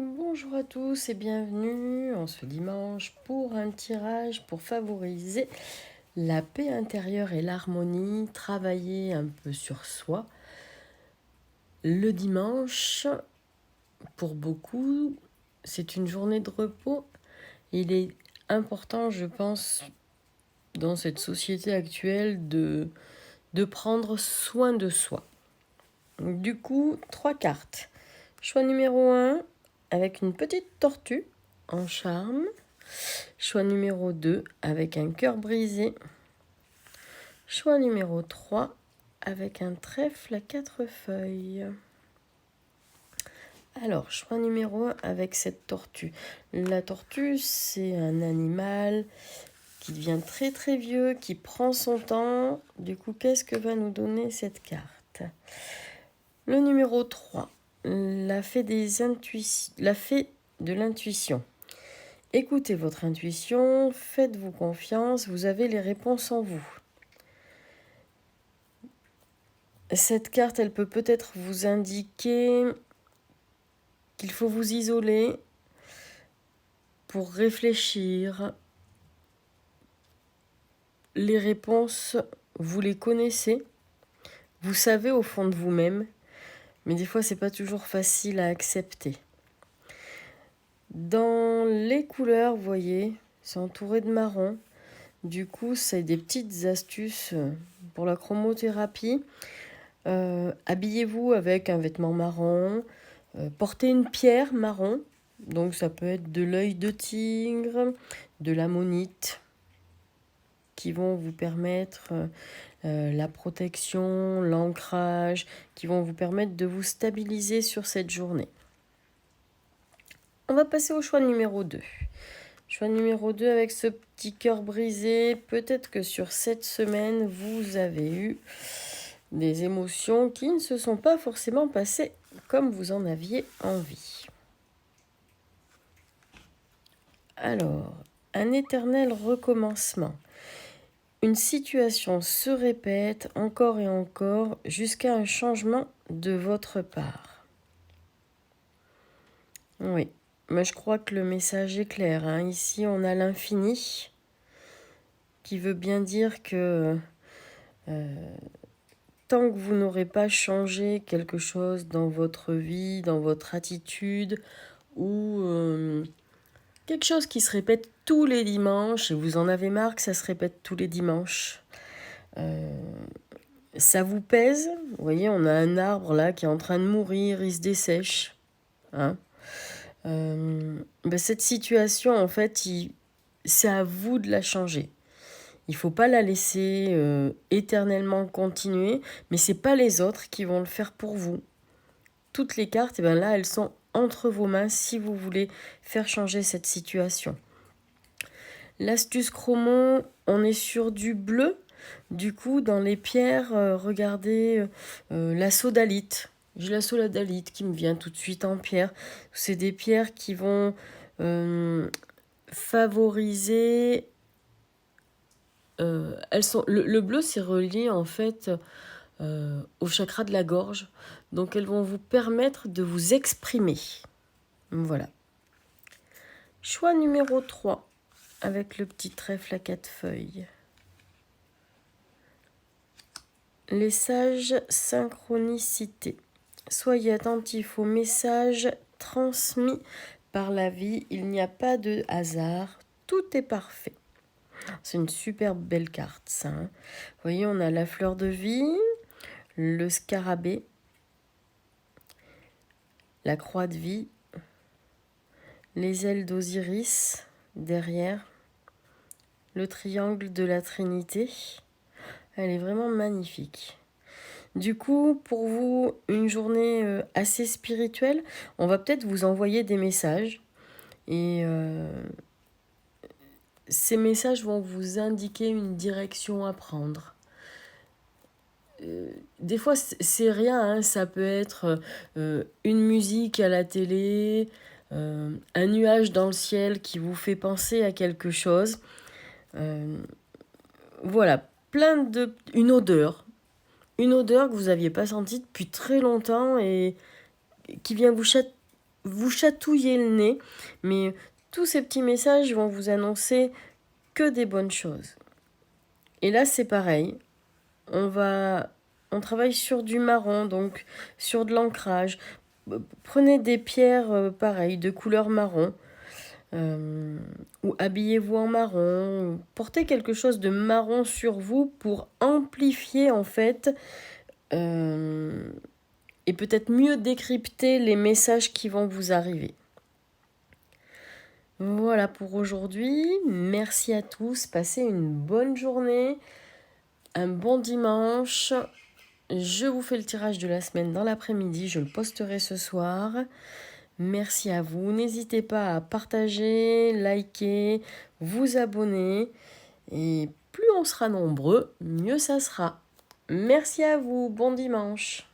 Bonjour à tous et bienvenue en ce dimanche pour un tirage pour favoriser la paix intérieure et l'harmonie, travailler un peu sur soi. Le dimanche, pour beaucoup, c'est une journée de repos. Il est important, je pense, dans cette société actuelle de prendre soin de soi. Du coup, 3 cartes. Choix numéro 1, avec une petite tortue en charme. Choix numéro 2, avec un cœur brisé. Choix numéro 3, avec un trèfle à 4 feuilles. Alors, choix numéro 1, avec cette tortue. La tortue, c'est un animal qui devient très très vieux, qui prend son temps. Du coup, qu'est-ce que va nous donner cette carte? Le numéro 3, la fée de l'intuition. Écoutez votre intuition, faites-vous confiance, vous avez les réponses en vous. Cette carte, elle peut peut-être vous indiquer qu'il faut vous isoler pour réfléchir. Les réponses, vous les connaissez, vous savez au fond de vous-même, mais des fois, c'est pas toujours facile à accepter. Dans les couleurs, vous voyez, c'est entouré de marron. Du coup, c'est des petites astuces pour la chromothérapie. Habillez-vous avec un vêtement marron. Portez une pierre marron. Donc ça peut être de l'œil de tigre, de l'ammonite, qui vont vous permettre la protection, l'ancrage, qui vont vous permettre de vous stabiliser sur cette journée. On va passer au choix numéro 2. Choix numéro 2 avec ce petit cœur brisé. Peut-être que sur cette semaine, vous avez eu des émotions qui ne se sont pas forcément passées comme vous en aviez envie. Alors, un éternel recommencement. Une situation se répète encore et encore jusqu'à un changement de votre part. Oui, mais je crois que le message est clair. Ici, on a l'infini qui veut bien dire que tant que vous n'aurez pas changé quelque chose dans votre vie, dans votre attitude, ou quelque chose qui se répète tous les dimanches, et vous en avez marre que ça se répète tous les dimanches, ça vous pèse. Vous voyez, on a un arbre là qui est en train de mourir, il se dessèche. Cette situation, en fait, c'est à vous de la changer. Il ne faut pas la laisser éternellement continuer, mais ce n'est pas les autres qui vont le faire pour vous. Toutes les cartes, là, elles sont entre vos mains si vous voulez faire changer cette situation. L'astuce chromo, on est sur du bleu. Du coup, dans les pierres, regardez la sodalite. J'ai la sodalite qui me vient tout de suite en pierre. C'est des pierres qui vont favoriser... le bleu, c'est relié en fait au chakra de la gorge. Donc, elles vont vous permettre de vous exprimer. Voilà. Choix numéro 3, avec le petit trèfle à 4 feuilles. Les sages synchronicités. Soyez attentifs aux messages transmis par la vie. Il n'y a pas de hasard. Tout est parfait. C'est une super belle carte, ça. Vous voyez, on a la fleur de vie, le scarabée, la croix de vie, les ailes d'Osiris derrière, le triangle de la Trinité. Elle est vraiment magnifique. Du coup, pour vous, une journée assez spirituelle, on va peut-être vous envoyer des messages. Et ces messages vont vous indiquer une direction à prendre. Des fois, c'est rien, ça peut être une musique à la télé, un nuage dans le ciel qui vous fait penser à quelque chose. Voilà, une odeur que vous n'aviez pas sentie depuis très longtemps et qui vient vous vous chatouiller le nez, mais tous ces petits messages vont vous annoncer que des bonnes choses. Et là, c'est pareil. On travaille sur du marron, donc sur de l'ancrage. Prenez des pierres pareilles, de couleur marron, ou habillez-vous en marron. Portez quelque chose de marron sur vous pour amplifier en fait et peut-être mieux décrypter les messages qui vont vous arriver. Voilà pour aujourd'hui. Merci à tous. Passez une bonne journée, un bon dimanche. Je vous fais le tirage de la semaine dans l'après-midi. Je le posterai ce soir. Merci à vous. N'hésitez pas à partager, liker, vous abonner. Et plus on sera nombreux, mieux ça sera. Merci à vous. Bon dimanche.